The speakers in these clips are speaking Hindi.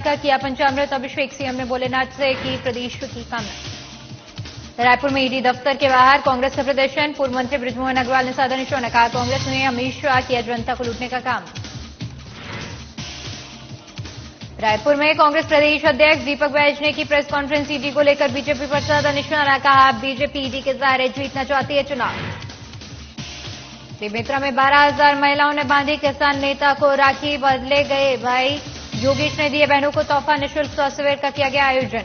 का किया पंचामृत अभिषेक, सीएम ने भोलेनाथ से की प्रदेश की कामना। रायपुर में ईडी दफ्तर के बाहर कांग्रेस का प्रदर्शन, पूर्व मंत्री बृजमोहन अग्रवाल ने साधा निशाना, कहा कांग्रेस ने हमेशा किया जनता को लूटने का काम। रायपुर में कांग्रेस प्रदेश अध्यक्ष दीपक बैज ने की प्रेस कॉन्फ्रेंस, ईडी को लेकर बीजेपी पर साधा निशाना, कहा बीजेपी ईडी के सहारे जीतना चाहती है चुनाव। बेमेतरा में 12,000 महिलाओं ने बांधी किसान नेता को राखी, बदले गए भाई योगेश ने दिए बहनों को तोहफा, निःशुल्क स्वास्थ्य शिविर का किया गया आयोजन।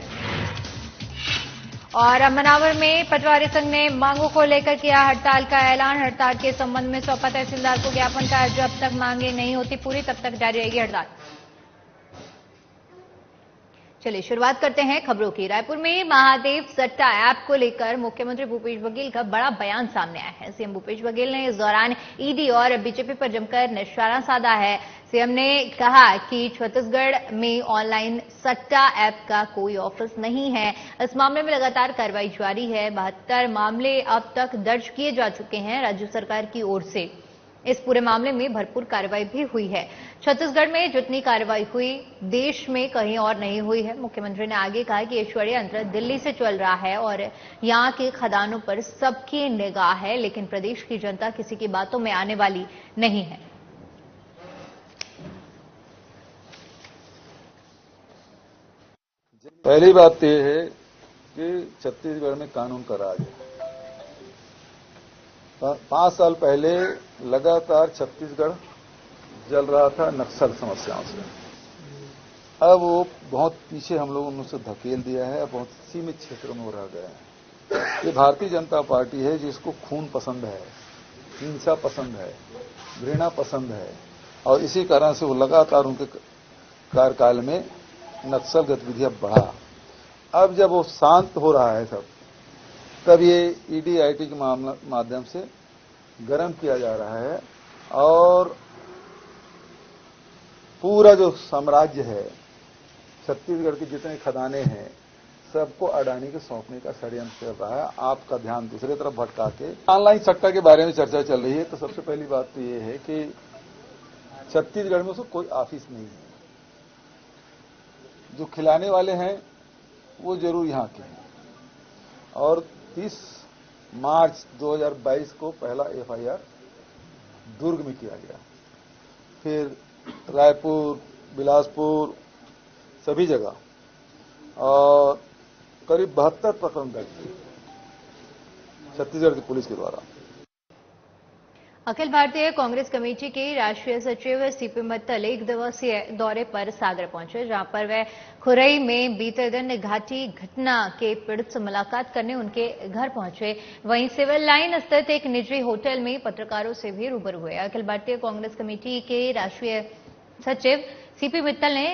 और अमनावर में पटवारी संघ ने मांगों को लेकर किया हड़ताल का ऐलान, हड़ताल के संबंध में सौंपा तहसीलदार को ज्ञापन, का जब तक मांगे नहीं होती पूरी तब तक जारी रहेगी हड़ताल। चलिए शुरुआत करते हैं खबरों की। रायपुर में महादेव सट्टा ऐप को लेकर मुख्यमंत्री भूपेश बघेल का बड़ा बयान सामने आया है। सीएम भूपेश बघेल ने इस दौरान ईडी और बीजेपी पर जमकर निशाना साधा है। सीएम ने कहा कि छत्तीसगढ़ में ऑनलाइन सट्टा ऐप का कोई ऑफिस नहीं है। इस मामले में लगातार कार्रवाई जारी है। 72 मामले अब तक दर्ज किए जा चुके हैं राज्य सरकार की ओर से। इस पूरे मामले में भरपूर कार्रवाई भी हुई है। छत्तीसगढ़ में जितनी कार्रवाई हुई देश में कहीं और नहीं हुई है। मुख्यमंत्री ने आगे कहा कि ये षड्यंत्र दिल्ली से चल रहा है और यहां के खदानों पर सबकी निगाह है, लेकिन प्रदेश की जनता किसी की बातों में आने वाली नहीं है। पहली बात तो यह है कि छत्तीसगढ़ में कानून का राज है। 5 साल पहले लगातार छत्तीसगढ़ जल रहा था नक्सल समस्याओं से। अब वो बहुत पीछे हम लोगों ने उसे धकेल दिया है, बहुत सीमित क्षेत्रों में वो रह गया है। ये भारतीय जनता पार्टी है जिसको खून पसंद है, हिंसा पसंद है, घृणा पसंद है, और इसी कारण से वो लगातार उनके कार्यकाल में नक्सल गतिविधियां बढ़ा। अब जब वो शांत हो रहा है सब, तब ये ईडी आईटी के माध्यम से गर्म किया जा रहा है और पूरा जो साम्राज्य है, छत्तीसगढ़ के जितने खदाने हैं, सबको अडानी के सौंपने का षड्यंत्र कर रहा है। आपका ध्यान दूसरे तरफ भटका के ऑनलाइन सट्टा के बारे में चर्चा चल रही है। तो सबसे पहली बात तो ये है कि छत्तीसगढ़ में उसको कोई ऑफिस नहीं है। जो खिलाने वाले हैं वो जरूर यहाँ के हैं। और 30 मार्च 2022 को पहला एफआईआर दुर्ग में किया गया, फिर रायपुर, बिलासपुर, सभी जगह, और करीब 72 प्रकरण दर्ज किए छत्तीसगढ़ की पुलिस के द्वारा। अखिल भारतीय कांग्रेस कमेटी के राष्ट्रीय सचिव सीपी मित्तल 1 दिवसीय दौरे पर सागर पहुंचे, जहां पर वे खुरई में बीते दिन घाटी घटना के पीड़ित से मुलाकात करने उनके घर पहुंचे। वहीं सिविल लाइन स्थित एक निजी होटल में पत्रकारों से भी रूबरू हुए। अखिल भारतीय कांग्रेस कमेटी के राष्ट्रीय सचिव सीपी मित्तल ने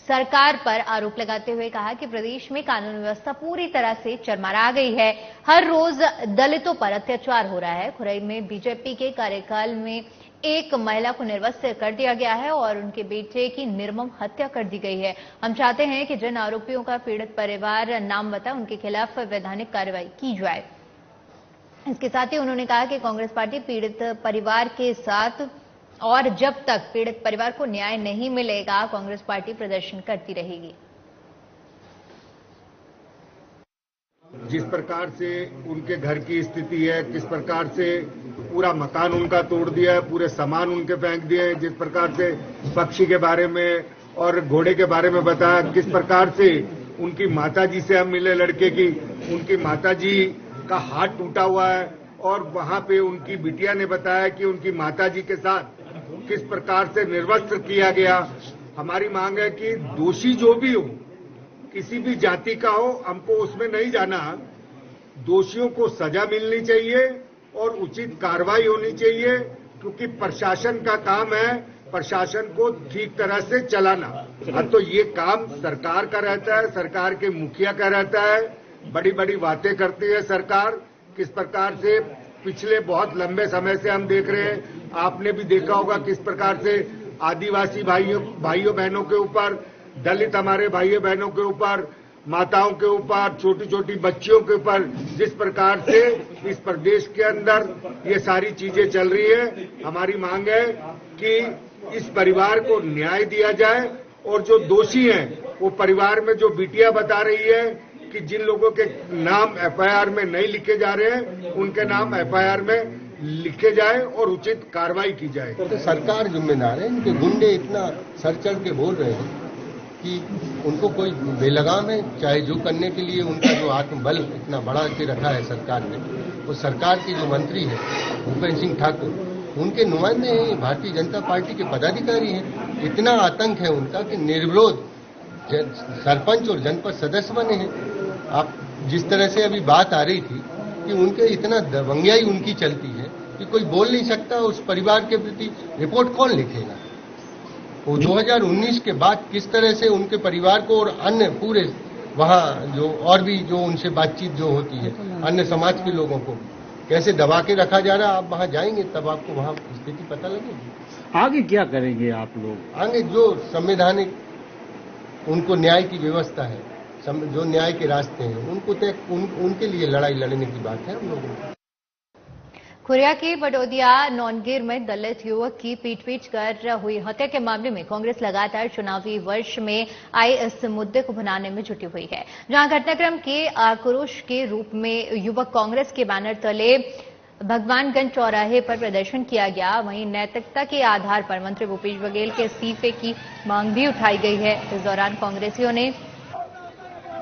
सरकार पर आरोप लगाते हुए कहा कि प्रदेश में कानून व्यवस्था पूरी तरह से चरमरा गई है। हर रोज दलितों पर अत्याचार हो रहा है। खुरई में बीजेपी के कार्यकाल में एक महिला को निर्वस्त्र कर दिया गया है और उनके बेटे की निर्मम हत्या कर दी गई है। हम चाहते हैं कि जिन आरोपियों का पीड़ित परिवार नाम बताए उनके खिलाफ वैधानिक कार्रवाई की जाए। इसके साथ ही उन्होंने कहा कि कांग्रेस पार्टी पीड़ित परिवार के साथ और जब तक पीड़ित परिवार को न्याय नहीं मिलेगा कांग्रेस पार्टी प्रदर्शन करती रहेगी। जिस प्रकार से उनके घर की स्थिति है, किस प्रकार से पूरा मकान उनका तोड़ दिया है, पूरे सामान उनके फेंक दिए, जिस प्रकार से पक्षी के बारे में और घोड़े के बारे में बताया, किस प्रकार से उनकी माताजी से हम मिले लड़के की, उनकी माताजी का हाथ टूटा हुआ है और वहां पे उनकी बिटिया ने बताया कि उनकी माताजी के साथ किस प्रकार से निर्वस्त्र किया गया। हमारी मांग है कि दोषी जो भी हो, किसी भी जाति का हो, हमको उसमें नहीं जाना। दोषियों को सजा मिलनी चाहिए और उचित कार्रवाई होनी चाहिए, क्योंकि प्रशासन का काम है प्रशासन को ठीक तरह से चलाना। अब तो ये काम सरकार का रहता है, सरकार के मुखिया का रहता है। बड़ी बड़ी बातें करती है सरकार। किस प्रकार से पिछले बहुत लंबे समय से हम देख रहे हैं, आपने भी देखा होगा किस प्रकार से आदिवासी भाइयों बहनों के ऊपर, दलित हमारे भाइयों बहनों के ऊपर, माताओं के ऊपर, छोटी छोटी बच्चियों के ऊपर जिस प्रकार से इस प्रदेश के अंदर ये सारी चीजें चल रही है। हमारी मांग है कि इस परिवार को न्याय दिया जाए और जो दोषी हैं वो परिवार में जो बिटिया बता रही है कि जिन लोगों के नाम एफआईआर में नहीं लिखे जा रहे हैं उनके नाम एफआईआर में लिखे जाए और उचित कार्रवाई की जाए। तो सरकार जिम्मेदार है। इनके गुंडे इतना सर चढ़ के बोल रहे हैं कि उनको कोई बेलगाम है, चाहे जो करने के लिए उनका जो आत्मबल इतना बढ़ा के रखा है सरकार ने। वो सरकार के जो मंत्री हैं भूपेंद्र सिंह ठाकुर, उनके नुमाइंदे हैं, भारतीय जनता पार्टी के पदाधिकारी हैं। इतना आतंक है उनका कि निर्विरोध सरपंच और जनपद सदस्य बने हैं। आप जिस तरह से अभी बात आ रही थी कि उनके इतना दबंगियाई उनकी चलती है कि कोई बोल नहीं सकता। उस परिवार के प्रति रिपोर्ट कौन लिखेगा? वो 2019 के बाद किस तरह से उनके परिवार को और अन्य पूरे वहां जो और भी जो उनसे बातचीत जो होती है अन्य समाज के लोगों को कैसे दबा के रखा जा रहा है। आप वहां जाएंगे तब आपको वहां स्थिति पता लगेगी। आगे क्या करेंगे आप लोग? आगे जो संवैधानिक उनको न्याय की व्यवस्था है, जो न्याय के रास्ते हैं उनको उनके लिए लड़ाई लड़ने की बात है हम लोगों को। खुरिया के बडोदिया नौनगीर में दलित युवक की पीट कर हुई हत्या के मामले में कांग्रेस लगातार चुनावी वर्ष में आए इस मुद्दे को भुनाने में जुटी हुई है। जहां घटनाक्रम के आक्रोश के रूप में युवक कांग्रेस के बैनर तले भगवानगंज चौराहे पर प्रदर्शन किया गया, वहीं नैतिकता के आधार पर मंत्री भूपेश बघेल के इस्तीफे की मांग भी उठाई गई है। इस दौरान कांग्रेसियों ने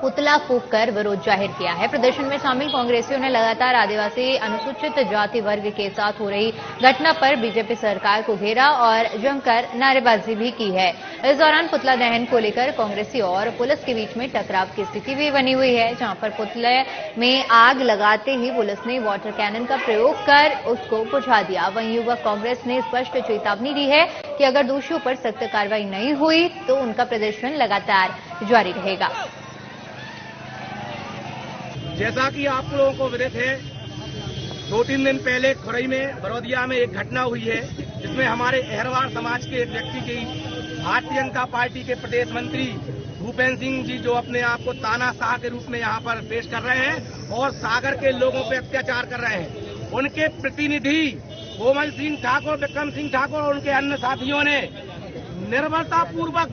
पुतला फूंक कर विरोध जाहिर किया है। प्रदर्शन में शामिल कांग्रेसियों ने लगातार आदिवासी अनुसूचित जाति वर्ग के साथ हो रही घटना पर बीजेपी सरकार को घेरा और जमकर नारेबाजी भी की है। इस दौरान पुतला दहन को लेकर कांग्रेसी और पुलिस के बीच में टकराव की स्थिति भी बनी हुई है, जहां पर पुतले में आग लगाते ही पुलिस ने वाटर कैनन का प्रयोग कर उसको बुझा दिया। वहीं युवक कांग्रेस ने स्पष्ट चेतावनी दी है कि अगर दोषियों पर सख्त कार्रवाई नहीं हुई तो उनका प्रदर्शन लगातार जारी रहेगा। जैसा कि आप लोगों को विदित है, 2-3 दिन पहले खुरई में बड़ौदिया में एक घटना हुई है जिसमें हमारे अहरवार समाज के एक व्यक्ति की भारतीय जनता पार्टी के प्रदेश मंत्री भूपेंद्र सिंह जी जो अपने आप को तानाशाह के रूप में यहाँ पर पेश कर रहे हैं और सागर के लोगों पर अत्याचार कर रहे हैं। उनके प्रतिनिधि कोमल सिंह ठाकुर, विक्रम सिंह ठाकुर और उनके अन्य साथियों ने बर्बरतापूर्वक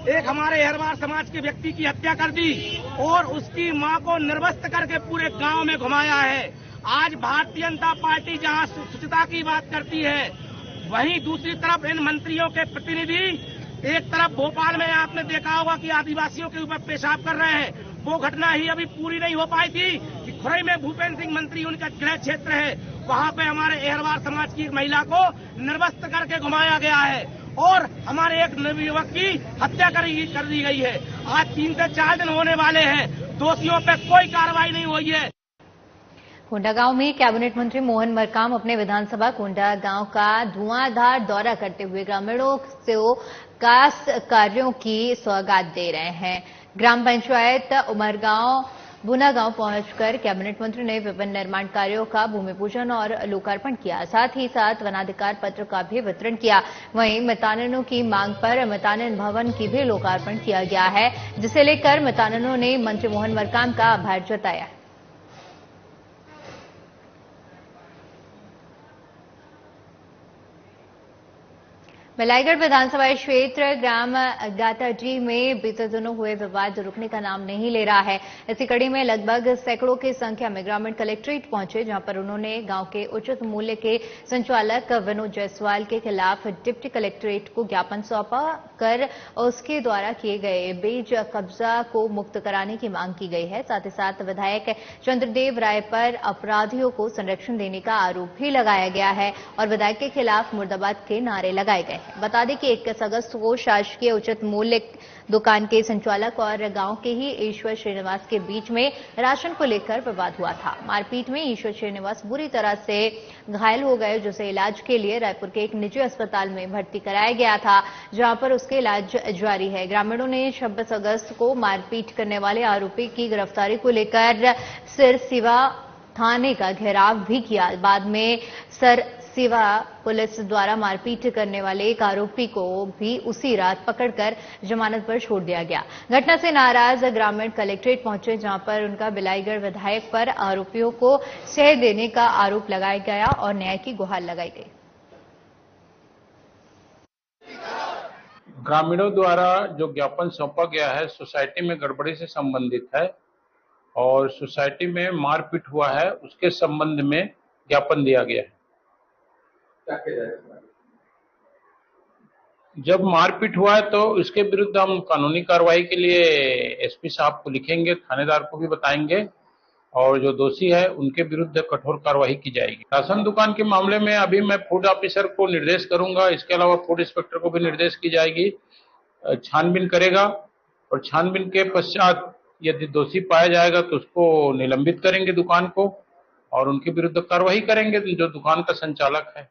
एक हमारे अहरवार समाज के व्यक्ति की हत्या कर दी और उसकी मां को निर्वस्त्र करके पूरे गांव में घुमाया है। आज भारतीय जनता पार्टी जहां शुचिता की बात करती है, वहीं दूसरी तरफ इन मंत्रियों के प्रतिनिधि एक तरफ भोपाल में आपने देखा होगा कि आदिवासियों के ऊपर पेशाब कर रहे हैं। वो घटना ही अभी पूरी नहीं हो पाई थी कि खुरई में भूपेंद्र सिंह मंत्री उनका गृह क्षेत्र है, वहां पे हमारे अहरवार समाज की एक महिला को निर्वस्त्र करके घुमाया गया है और हमारे एक नवयुवक की हत्या कर दी गई है। आज 3 से 4 दिन होने वाले हैं, दोषियों पर कोई कार्रवाई नहीं हुई है। कोंडागांव में कैबिनेट मंत्री मोहन मरकाम अपने विधानसभा कोंडागांव का धुआंधार दौरा करते हुए ग्रामीणों से विकास कार्यों की सौगात दे रहे हैं। ग्राम पंचायत उमरगांव बुनागांव पहुंचकर कैबिनेट मंत्री ने विभिन्न निर्माण कार्यों का भूमि पूजन और लोकार्पण किया, साथ ही साथ वनाधिकार पत्र का भी वितरण किया। वहीं मितानिनों की मांग पर मितानिन भवन की भी लोकार्पण किया गया है, जिसे लेकर मितानिनों ने मंत्री मोहन मरकाम का आभार जताया। मलाईगढ़ विधानसभा क्षेत्र ग्राम गाताजी में बीते दिनों हुए विवाद रुकने का नाम नहीं ले रहा है। इसी कड़ी में लगभग सैकड़ों की संख्या में ग्रामीण कलेक्ट्रेट पहुंचे, जहां पर उन्होंने गांव के उचित मूल्य के संचालक विनोद जायसवाल के खिलाफ डिप्टी कलेक्ट्रेट को ज्ञापन सौंपा कर उसके द्वारा किए गए बेज कब्जा को मुक्त कराने की मांग की गई है। साथ ही साथ विधायक चंद्रदेव राय पर अपराधियों को संरक्षण देने का आरोप भी लगाया गया है और विधायक के खिलाफ मुर्दाबाद के नारे लगाए गए। बता दें कि 21 अगस्त को शासकीय उचित मूल्य दुकान के संचालक और गांव के ही ईश्वर श्रीनिवास के बीच में राशन को लेकर विवाद हुआ था। मारपीट में ईश्वर श्रीनिवास बुरी तरह से घायल हो गए, जिसे इलाज के लिए रायपुर के एक निजी अस्पताल में भर्ती कराया गया था, जहां पर उसके इलाज जारी है। ग्रामीणों ने 26 अगस्त को मारपीट करने वाले आरोपी की गिरफ्तारी को लेकर सिरसिवा थाने का घेराव भी किया। बाद में सिवा पुलिस द्वारा मारपीट करने वाले एक आरोपी को भी उसी रात पकड़कर जमानत पर छोड़ दिया गया। घटना से नाराज ग्रामीण कलेक्ट्रेट पहुंचे, जहां पर उनका बिलाईगढ़ विधायक पर आरोपियों को सह देने का आरोप लगाया गया और न्याय की गुहार लगाई गई। ग्रामीणों द्वारा जो ज्ञापन सौंपा गया है सोसाइटी में गड़बड़ी से संबंधित है और सोसाइटी में मारपीट हुआ है, उसके संबंध में ज्ञापन दिया गया है। जब मारपीट हुआ है तो इसके विरुद्ध हम कानूनी कार्रवाई के लिए एसपी साहब को लिखेंगे, थानेदार को भी बताएंगे और जो दोषी है उनके विरुद्ध कठोर कार्रवाई की जाएगी। राशन दुकान के मामले में अभी मैं फूड ऑफिसर को निर्देश करूंगा, इसके अलावा फूड इंस्पेक्टर को भी निर्देश की जाएगी, छानबीन करेगा और छानबीन के पश्चात यदि दोषी पाया जाएगा तो उसको निलंबित करेंगे दुकान को और उनके विरुद्ध कार्रवाई करेंगे जो दुकान का संचालक है।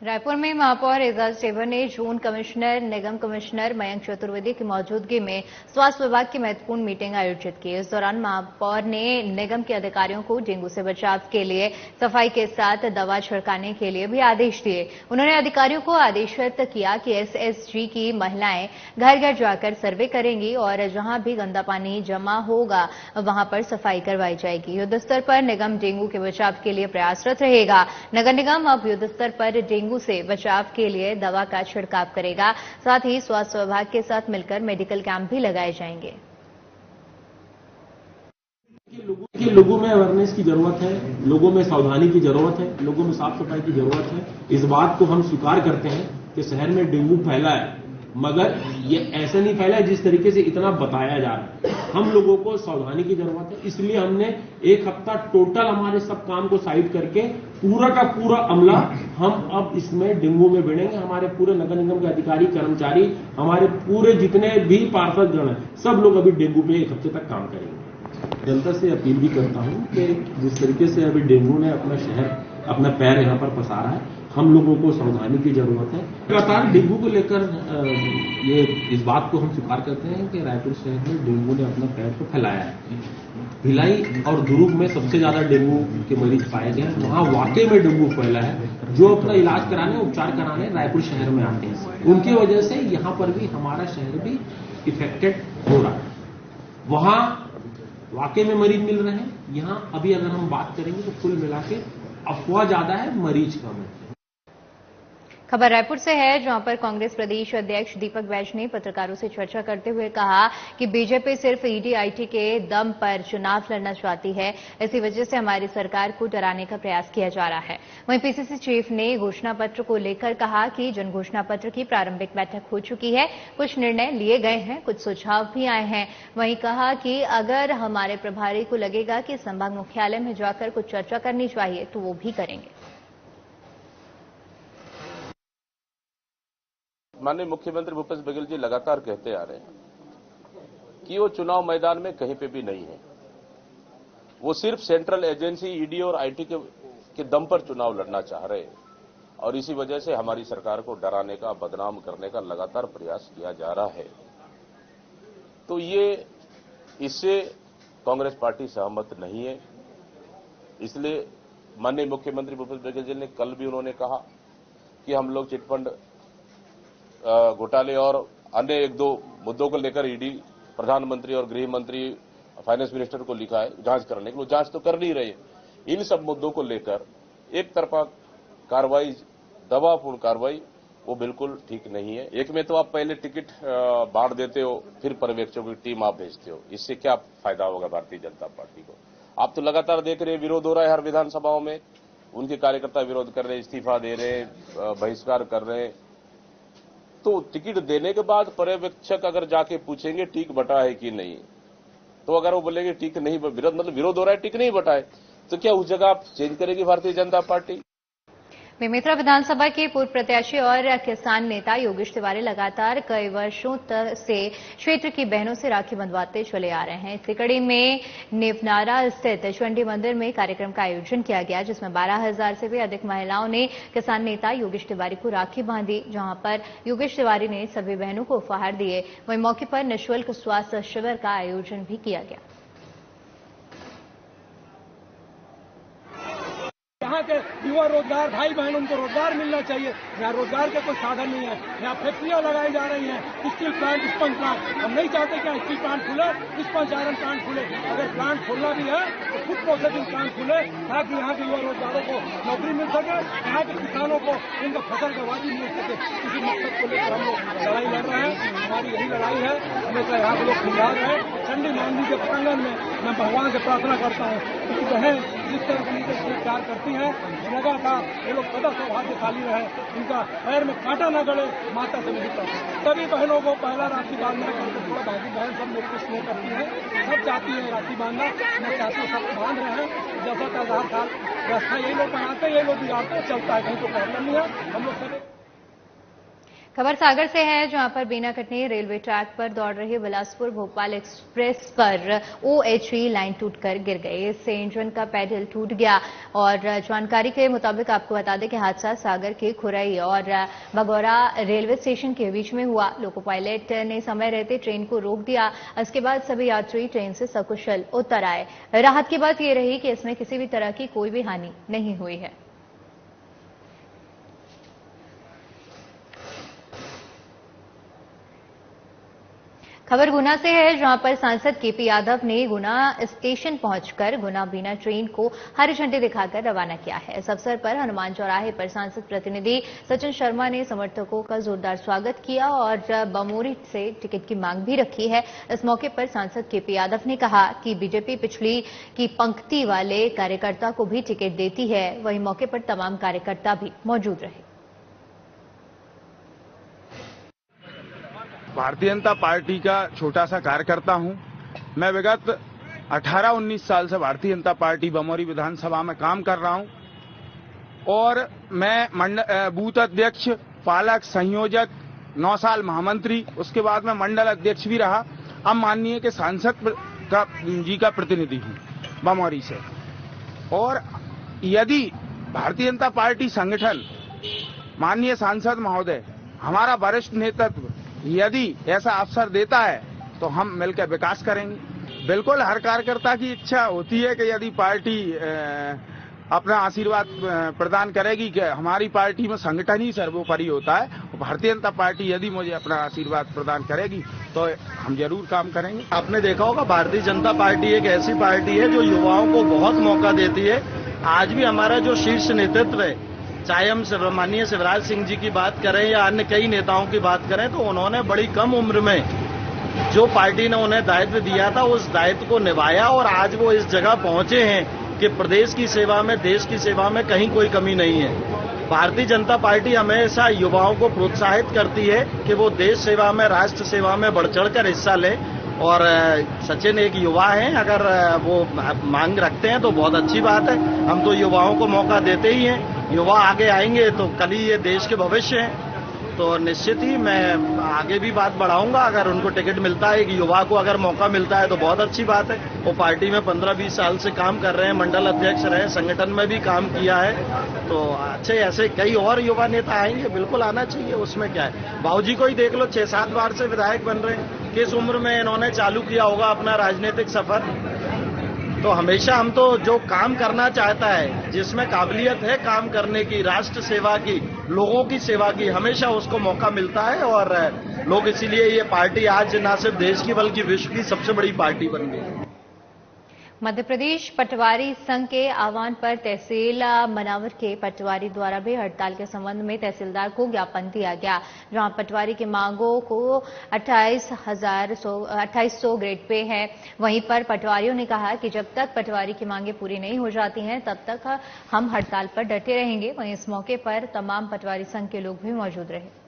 रायपुर में महापौर एजाज टेभर ने जोन कमिश्नर, निगम कमिश्नर मयंक चतुर्वेदी की मौजूदगी में स्वास्थ्य विभाग की महत्वपूर्ण मीटिंग आयोजित की। इस दौरान महापौर ने निगम के अधिकारियों को डेंगू से बचाव के लिए सफाई के साथ दवा छिड़काने के लिए भी आदेश दिए। उन्होंने अधिकारियों को आदेशित किया कि एसएसजी की महिलाएं घर घर जाकर सर्वे करेंगी और जहां भी गंदा पानी जमा होगा वहां पर सफाई करवाई जाएगी। युद्ध स्तर पर निगम डेंगू के बचाव के लिए प्रयासरत रहेगा। नगर निगम अब युद्ध स्तर पर डेंगू से बचाव के लिए दवा का छिड़काव करेगा। साथ ही स्वास्थ्य विभाग के साथ मिलकर मेडिकल कैंप भी लगाए जाएंगे। लोगों में अवेयरनेस की जरूरत है, लोगों में सावधानी की जरूरत है, लोगों में साफ सफाई की जरूरत है। इस बात को हम स्वीकार करते हैं कि शहर में डेंगू फैला है, मगर ये ऐसे नहीं फैला है जिस तरीके से इतना बताया जा रहा है। हम लोगों को सावधानी की जरूरत है, इसलिए हमने एक हफ्ता टोटल हमारे सब काम को साइड करके पूरा का पूरा अमला हम अब इसमें डेंगू में भिड़ेंगे। हमारे पूरे नगर निगम के अधिकारी, कर्मचारी, हमारे पूरे जितने भी पार्षदगण हैं, सब लोग अभी डेंगू पे एक हफ्ते तक काम करेंगे। जनता से अपील भी करता हूं कि जिस तरीके से अभी डेंगू ने अपना शहर, अपना पैर यहां पर पसारा है, हम लोगों को सावधानी की जरूरत है। लगातार डेंगू को लेकर ये इस बात को हम स्वीकार करते हैं कि रायपुर शहर में डेंगू ने अपना पैर तो फैलाया है। भिलाई और दुर्ग में सबसे ज्यादा डेंगू के मरीज पाए गए, वहां वाकई में डेंगू फैला है। जो अपना इलाज कराने, उपचार कराने रायपुर शहर में आते हैं, उनकी वजह से यहाँ पर भी हमारा शहर भी इफेक्टेड हो रहा है। वहां वाकई में मरीज मिल रहे हैं, यहाँ अभी अगर हम बात करेंगे तो कुल मिला के अफवाह ज्यादा है, मरीज कम है। खबर रायपुर से है, जहां पर कांग्रेस प्रदेश अध्यक्ष दीपक बैज ने पत्रकारों से चर्चा करते हुए कहा कि बीजेपी सिर्फ ईडी-आईटी के दम पर चुनाव लड़ना चाहती है, इसी वजह से हमारी सरकार को डराने का प्रयास किया जा रहा है। वहीं पीसीसी चीफ ने घोषणा पत्र को लेकर कहा कि जन घोषणा पत्र की प्रारंभिक बैठक हो चुकी है, कुछ निर्णय लिए गए हैं, कुछ सुझाव भी आए हैं। वहीं कहा कि अगर हमारे प्रभारी को लगेगा कि संभाग मुख्यालय में जाकर कुछ चर्चा करनी चाहिए तो वो भी करेंगे। माननीय मुख्यमंत्री भूपेश बघेल जी लगातार कहते आ रहे हैं कि वो चुनाव मैदान में कहीं पे भी नहीं है। वो सिर्फ सेंट्रल एजेंसी ईडी और आईटी के दम पर चुनाव लड़ना चाह रहे हैं और इसी वजह से हमारी सरकार को डराने का, बदनाम करने का लगातार प्रयास किया जा रहा है। तो इससे कांग्रेस पार्टी सहमत नहीं है। इसलिए माननीय मुख्यमंत्री भूपेश बघेल जी ने कल भी उन्होंने कहा कि हम लोग चिटफंड घोटाले और अन्य एक दो मुद्दों को लेकर ईडी, प्रधानमंत्री और गृह मंत्री, फाइनेंस मिनिस्टर को लिखा है जांच करने के लिए। जांच तो कर नहीं रहे। इन सब मुद्दों को लेकर एक तरफा कार्रवाई, दबावपूर्ण कार्रवाई, वो बिल्कुल ठीक नहीं है। एक में तो आप पहले टिकट बांट देते हो, फिर पर्यवेक्षकों की टीम आप भेजते हो। इससे क्या फायदा होगा भारतीय जनता पार्टी को? आप तो लगातार देख रहे हैं विरोध हो रहा है हर विधानसभाओं में, उनके कार्यकर्ता विरोध कर रहे हैं, इस्तीफा दे रहे हैं, बहिष्कार कर रहे हैं। तो टिकट देने के बाद पर्यवेक्षक अगर जाके पूछेंगे टिक बटा है कि नहीं, तो अगर वो बोलेंगे टिक नहीं, विरोध हो रहा है, टिक नहीं बटा है, तो क्या उस जगह आप चेंज करेगी भारतीय जनता पार्टी? बेमेतरा विधानसभा के पूर्व प्रत्याशी और किसान नेता योगेश तिवारी लगातार कई वर्षों से क्षेत्र की बहनों से राखी बंधवाते चले आ रहे हैं। इसी कड़ी में नेवनारा स्थित चंडी मंदिर में कार्यक्रम का आयोजन किया गया, जिसमें 12,000 से भी अधिक महिलाओं ने किसान नेता योगेश तिवारी को राखी बांधी, जहां पर योगेश तिवारी ने सभी बहनों को उपहार दिए। वहीं मौके पर निःशुल्क स्वास्थ्य शिविर का आयोजन भी किया गया। यहाँ के युवा रोजगार भाई बहन उनको रोजगार मिलना चाहिए। यहाँ रोजगार के कोई साधन नहीं है। यहाँ फैक्ट्रियां लगाई जा रही हैं, स्टील प्लांट, स्पंज प्लांट। हम नहीं चाहते कि स्टील प्लांट खुले, स्पंज आयरन प्लांट खुले। अगर प्लांट खोलना भी है तो फूड प्रोसेसिंग प्लांट खुले ताकि यहाँ के युवा रोजगारों को नौकरी मिल सके, यहाँ के किसानों को उनका फसल का वाजिब मिल सके। इसी मकसद को लेकर हम लोग लड़ाई लड़ रहे हैं। हमारी यही लड़ाई है। हमेशा यहाँ के लोग खिलाड़ रहे हैं। चंडी मांडी के प्रांगण में मैं भगवान से प्रार्थना करता हूँ कि बहन जिस तरह से उनके प्यार करती हैं, लगातार ये लोग सदा सौभाग्यशाली रहे, उनका पैर में कांटा न गड़े, माता से मिलता। सभी बहनों को पहला राखी बांधना करके थोड़ा भागी बहन सब मेरे को स्नेह करती है, सब चाहती है राखी बांधना। मैं चाहती हूँ सब बांध रहे हैं। जैसा का 1000 साल व्यवस्था यही लोग बनाते हैं, ये लोग बिगाड़ते, चलता है, कहीं तो प्रॉब्लम नहीं है। हम लोग सभी खबर सागर से है, जहां पर बीना कटनी रेलवे ट्रैक पर दौड़ रही बिलासपुर भोपाल एक्सप्रेस पर OHE लाइन टूटकर गिर गई। इससे इंजन का पैडल टूट गया और जानकारी के मुताबिक आपको बता दें कि हादसा सागर के खुरई और बगौरा रेलवे स्टेशन के बीच में हुआ। लोको पायलट ने समय रहते ट्रेन को रोक दिया। इसके बाद सभी यात्री ट्रेन से सकुशल उतर आए। राहत की बात यह रही कि इसमें किसी भी तरह की कोई भी हानि नहीं हुई है। खबर गुना से है, जहां पर सांसद KP यादव ने गुना स्टेशन पहुंचकर गुना बीना ट्रेन को हरी झंडी दिखाकर रवाना किया है। इस अवसर पर हनुमान चौराहे पर सांसद प्रतिनिधि सचिन शर्मा ने समर्थकों का जोरदार स्वागत किया और बमोरी से टिकट की मांग भी रखी है। इस मौके पर सांसद KP यादव ने कहा कि बीजेपी पिछली की पंक्ति वाले कार्यकर्ता को भी टिकट देती है, वहीं मौके पर तमाम कार्यकर्ता भी मौजूद रहे। भारतीय जनता पार्टी का छोटा सा कार्यकर्ता हूं। मैं विगत 18-19 साल से भारतीय जनता पार्टी बमोरी विधानसभा में काम कर रहा हूं और मैं बूथ अध्यक्ष, पालक, संयोजक, 9 साल महामंत्री, उसके बाद में मंडल अध्यक्ष भी रहा। अब माननीय के सांसद जी का प्रतिनिधि हूं बमोरी से। और यदि भारतीय जनता पार्टी संगठन, माननीय सांसद महोदय, हमारा वरिष्ठ नेतृत्व यदि ऐसा अवसर देता है तो हम मिलकर विकास करेंगे। बिल्कुल हर कार्यकर्ता की इच्छा होती है कि यदि पार्टी अपना आशीर्वाद प्रदान करेगी कि हमारी पार्टी में संगठन ही सर्वोपरि होता है। भारतीय जनता पार्टी यदि मुझे अपना आशीर्वाद प्रदान करेगी तो हम जरूर काम करेंगे। आपने देखा होगा भारतीय जनता पार्टी एक ऐसी पार्टी है जो युवाओं को बहुत मौका देती है। आज भी हमारा जो शीर्ष नेतृत्व है, चाहे हम माननीय शिवराज सिंह जी की बात करें या अन्य कई नेताओं की बात करें, तो उन्होंने बड़ी कम उम्र में जो पार्टी ने उन्हें दायित्व दिया था उस दायित्व को निभाया और आज वो इस जगह पहुंचे हैं कि प्रदेश की सेवा में, देश की सेवा में कहीं कोई कमी नहीं है। भारतीय जनता पार्टी हमेशा युवाओं को प्रोत्साहित करती है कि वो देश सेवा में, राष्ट्र सेवा में बढ़ चढ़कर हिस्सा लें। और सचिन एक युवा हैं, अगर वो मांग रखते हैं तो बहुत अच्छी बात है। हम तो युवाओं को मौका देते ही हैं। युवा आगे आएंगे तो कल ही ये देश के भविष्य हैं, तो निश्चित ही मैं आगे भी बात बढ़ाऊंगा। अगर उनको टिकट मिलता है, एक युवा को अगर मौका मिलता है तो बहुत अच्छी बात है। वो पार्टी में 15-20 साल से काम कर रहे हैं, मंडल अध्यक्ष रहे, संगठन में भी काम किया है, तो अच्छे ऐसे कई और युवा नेता आएंगे, बिल्कुल आना चाहिए, उसमें क्या है। बाबूजी को ही देख लो, 6-7 बार से विधायक बन रहे हैं। किस उम्र में इन्होंने चालू किया होगा अपना राजनीतिक सफर। तो हमेशा हम तो जो काम करना चाहता है, जिसमें काबिलियत है काम करने की, राष्ट्र सेवा की, लोगों की सेवा की, हमेशा उसको मौका मिलता है। और लोग इसीलिए ये पार्टी आज न सिर्फ देश की बल्कि विश्व की सबसे बड़ी पार्टी बन गई। मध्य प्रदेश पटवारी संघ के आह्वान पर तहसील मनावर के पटवारी द्वारा भी हड़ताल के संबंध में तहसीलदार को ज्ञापन दिया गया, जहां पटवारी की मांगों को 2800 ग्रेड पे है। वहीं पर पटवारियों ने कहा कि जब तक पटवारी की मांगें पूरी नहीं हो जाती हैं तब तक हम हड़ताल पर डटे रहेंगे। वहीं इस मौके पर तमाम पटवारी संघ के लोग भी मौजूद रहे।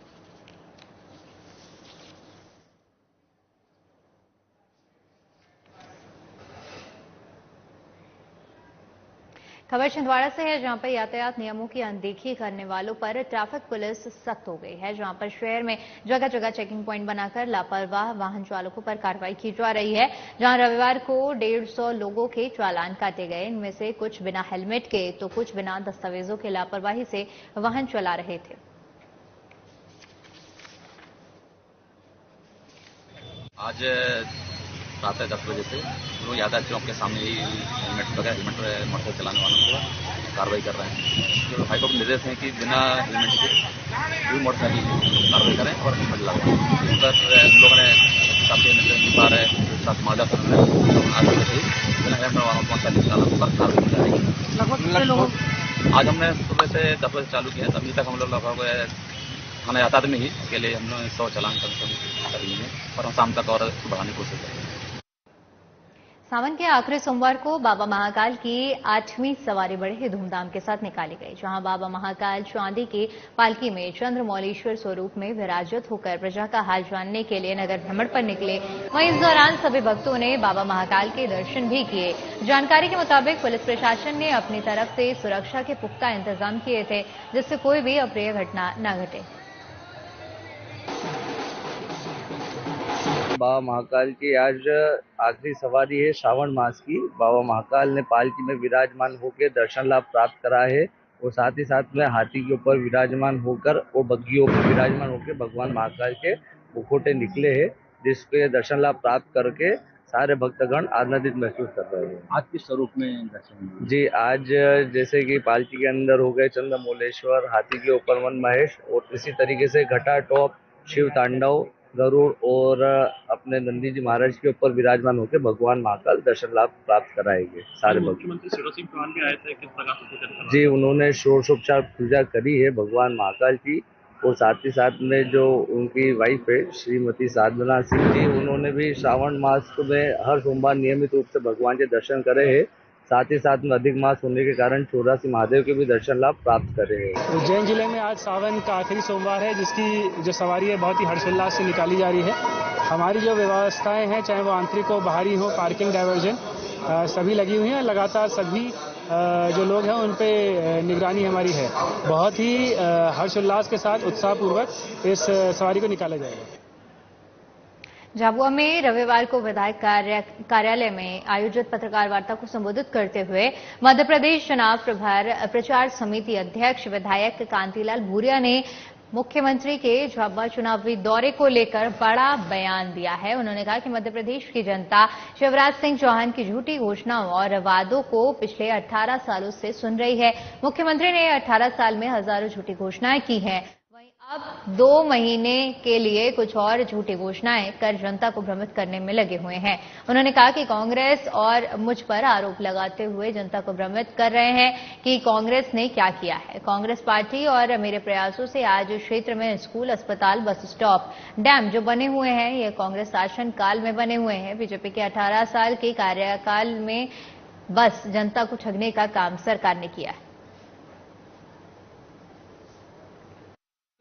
खबर छिंदवाड़ा से है, जहां पर यातायात नियमों की अनदेखी करने वालों पर ट्रैफिक पुलिस सख्त हो गई है। जहां पर शहर में जगह जगह चेकिंग पॉइंट बनाकर लापरवाह वाहन चालकों पर कार्रवाई की जा रही है। जहां रविवार को 150 लोगों के चालान काटे गए। इनमें से कुछ बिना हेलमेट के तो कुछ बिना दस्तावेजों के लापरवाही से वाहन चला रहे थे। आज प्रातः 10 बजे से यातायात चौक के सामने ही हेलमेट मोटरसाइकिल चलाने वालों को कार्रवाई कर रहे हैं। तो हाईकोर्ट के निर्देश हैं कि बिना हेलमेट के भी मोटरसाइकिल की कार्रवाई करें और हेलमेट लगाएं। इस पर लोगों ने काफी निपार है, साथ माजा कर रहे हैं। आज बिना हेलमेट वालों मोटरसाइकिल चालकों पर कार्रवाई की जाएगी। लगभग आज हमने सुबह से 10 बजे चालू किया, अभी तक हम लोग लगभग थाना यातायात में ही अकेले हम लोग 100 चालान कर लिए हैं और हम शाम तक और बढ़ाने की कोशिश करेंगे। सावन के आखिरी सोमवार को बाबा महाकाल की 8वीं सवारी बड़े ही धूमधाम के साथ निकाली गई, जहां बाबा महाकाल चांदी की पालकी में चंद्रमौलेश्वर स्वरूप में विराजित होकर प्रजा का हाल जानने के लिए नगर भ्रमण पर निकले। वहीं इस दौरान सभी भक्तों ने बाबा महाकाल के दर्शन भी किए। जानकारी के मुताबिक पुलिस प्रशासन ने अपनी तरफ से सुरक्षा के पुख्ता इंतजाम किए थे, जिससे कोई भी अप्रिय घटना न घटे। बाबा महाकाल की आज आखिरी सवारी है श्रावण मास की। बाबा महाकाल ने पालकी में विराजमान होकर दर्शन लाभ प्राप्त करा है और साथ ही साथ में हाथी के ऊपर विराजमान होकर और बग्घियों पर विराजमान होकर भगवान महाकाल के मुखौटे निकले हैं, जिसके दर्शन लाभ प्राप्त करके सारे भक्तगण आनंदित महसूस कर रहे हैं। आज किस स्वरूप में दर्शन? जी, आज जैसे कि पालकी के अंदर हो गए चंद्रमौलेश्वर, हाथी के ऊपर वन महेश और इसी तरीके से घटा टॉप, शिव तांडव, गरुड़ और अपने नंदी जी महाराज के ऊपर विराजमान होकर भगवान महाकाल दर्शन लाभ प्राप्त कराएंगे सारे भक्त। मुख्यमंत्री शिवराज सिंह चौहान भी आए थे, किस प्रकार से पूजा? जी, उन्होंने षोडशोपचार पूजा करी है भगवान महाकाल की और साथ ही साथ में जो उनकी वाइफ है श्रीमती साधना सिंह जी, उन्होंने भी श्रावण मास में हर सोमवार नियमित रूप से भगवान के दर्शन करे हैं। साथ ही साथ में अधिक मास होने के कारण 84 महादेव के भी दर्शन लाभ प्राप्त कर रहे हैं। उज्जैन जिले में आज सावन का आखिरी सोमवार है, जिसकी जो सवारी है बहुत ही हर्षोल्लास से निकाली जा रही है। हमारी जो व्यवस्थाएं हैं, चाहे वो आंतरिक हो बाहरी हो, पार्किंग डाइवर्जन सभी लगी हुई हैं। लगातार सभी जो लोग हैं उन पे निगरानी हमारी है। बहुत ही हर्षोल्लास के साथ उत्साहपूर्वक इस सवारी को निकाला जाएगा। झाबुआ में रविवार को विधायक कार्यालय में आयोजित पत्रकार वार्ता को संबोधित करते हुए मध्य प्रदेश चुनाव प्रचार समिति अध्यक्ष विधायक कांतिलाल भूरिया ने मुख्यमंत्री के झाबुआ चुनावी दौरे को लेकर बड़ा बयान दिया है। उन्होंने कहा कि मध्य प्रदेश की जनता शिवराज सिंह चौहान की झूठी घोषणाओं और वादों को पिछले 18 सालों से सुन रही है। मुख्यमंत्री ने 18 साल में हजारों झूठी घोषणाएं की हैं। अब 2 महीने के लिए कुछ और झूठी घोषणाएं कर जनता को भ्रमित करने में लगे हुए हैं। उन्होंने कहा कि कांग्रेस और मुझ पर आरोप लगाते हुए जनता को भ्रमित कर रहे हैं कि कांग्रेस ने क्या किया है। कांग्रेस पार्टी और मेरे प्रयासों से आज क्षेत्र में स्कूल, अस्पताल, बस स्टॉप, डैम जो बने हुए हैं ये कांग्रेस शासन काल में बने हुए हैं। बीजेपी के 18 साल के कार्यकाल में बस जनता को ठगने का काम सरकार ने किया है।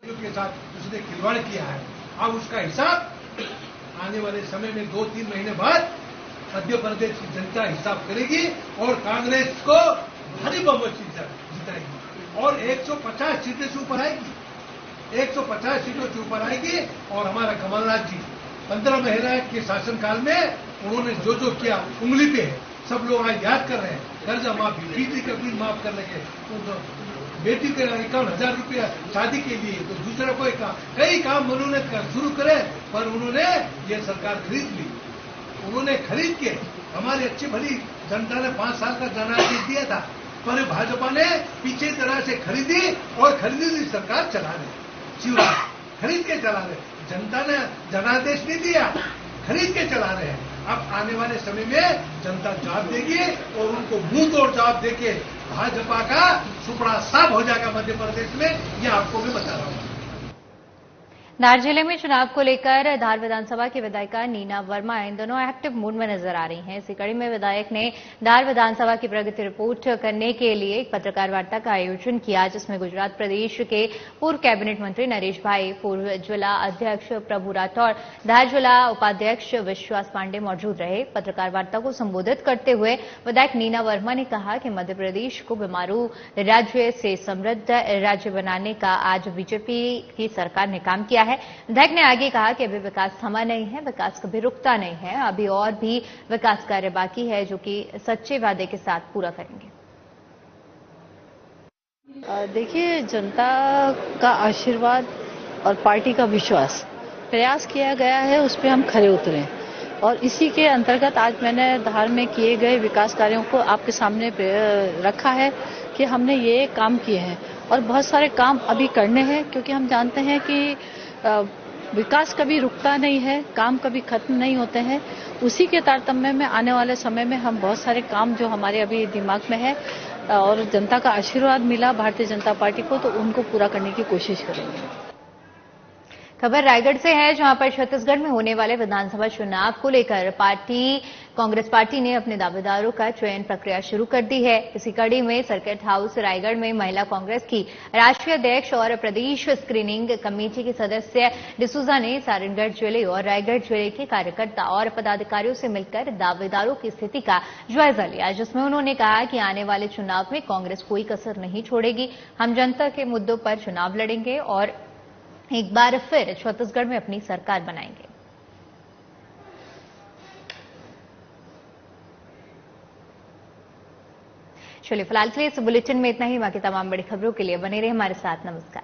के साथ उसने खिलवाड़ किया है। अब उसका हिसाब आने वाले समय में 2-3 महीने बाद मध्य प्रदेश की जनता हिसाब करेगी और कांग्रेस को भारी बहुमत से जिताएगी और 150 सीटें से ऊपर आएगी। 150 सीटों से ऊपर आएगी और हमारा कमलनाथ जी 15 महीने के शासनकाल में उन्होंने जो जो किया उंगली पे है, सब लोग आज याद कर रहे हैं। कर्जा माफी, बिजली का बिल माफ करने के, बेटी के 51,000 रुपया शादी के लिए, तो दूसरा कोई काम, कई काम उन्होंने शुरू करे, पर उन्होंने ये सरकार खरीद ली। उन्होंने खरीद के हमारी अच्छी भली जनता ने 5 साल का जनादेश दिया था, पर भाजपा ने पीछे तरह से खरीदी और खरीदी सरकार चला रहे। शिवराज खरीद के चला रहे, जनता ने जनादेश नहीं दिया, खरीद के चला रहे हैं। अब आने वाले समय में जनता जवाब देगी और उनको मुंह तोड़ जवाब देके भाजपा का सुपड़ा साफ हो जाएगा मध्य प्रदेश में, यह आपको मैं बता रहा हूं। धार जिले में चुनाव को लेकर धार विधानसभा की विधायिका नीना वर्मा इन दोनों एक्टिव मूड में नजर आ रही हैं। इसी कड़ी में विधायक ने धार विधानसभा की प्रगति रिपोर्ट करने के लिए एक पत्रकार वार्ता का आयोजन किया, जिसमें गुजरात प्रदेश के पूर्व कैबिनेट मंत्री नरेश भाई, पूर्व जिला अध्यक्ष प्रभु राठौड़, धार जिला उपाध्यक्ष विश्वास पांडे मौजूद रहे। पत्रकार वार्ता को संबोधित करते हुए विधायक नीना वर्मा ने कहा कि मध्य प्रदेश को बीमारू राज्य से समृद्ध राज्य बनाने का आज बीजेपी की सरकार ने काम किया है। विधायक ने आगे कहा कि अभी विकास थमा नहीं है, विकास कभी रुकता नहीं है, अभी और भी विकास कार्य बाकी है जो कि सच्चे वादे के साथ पूरा करेंगे। देखिए, जनता का आशीर्वाद और पार्टी का विश्वास प्रयास किया गया है, उस पर हम खरे उतरे और इसी के अंतर्गत आज मैंने धार में किए गए विकास कार्यों को आपके सामने रखा है कि कि हमने ये काम किए हैं और बहुत सारे काम अभी करने हैं, क्योंकि हम जानते हैं कि विकास कभी रुकता नहीं है, काम कभी खत्म नहीं होते हैं। उसी के तारतम्य में आने वाले समय में हम बहुत सारे काम जो हमारे अभी दिमाग में है और जनता का आशीर्वाद मिला भारतीय जनता पार्टी को, तो उनको पूरा करने की कोशिश करेंगे। खबर रायगढ़ से है, जहां पर छत्तीसगढ़ में होने वाले विधानसभा चुनाव को लेकर कांग्रेस पार्टी ने अपने दावेदारों का चयन प्रक्रिया शुरू कर दी है। इसी कड़ी में सर्किट हाउस रायगढ़ में महिला कांग्रेस की राष्ट्रीय अध्यक्ष और प्रदेश स्क्रीनिंग कमेटी के सदस्य डिसूजा ने सारंगढ़ जिले और रायगढ़ जिले के कार्यकर्ता और पदाधिकारियों से मिलकर दावेदारों की स्थिति का जायजा लिया, जिसमें उन्होंने कहा कि आने वाले चुनाव में कांग्रेस कोई कसर नहीं छोड़ेगी। हम जनता के मुद्दों पर चुनाव लड़ेंगे और एक बार फिर छत्तीसगढ़ में अपनी सरकार बनाएंगे। चलिए फिलहाल के लिए इस बुलेटिन में इतना ही। बाकी तमाम बड़ी खबरों के लिए बने रहे हमारे साथ। नमस्कार।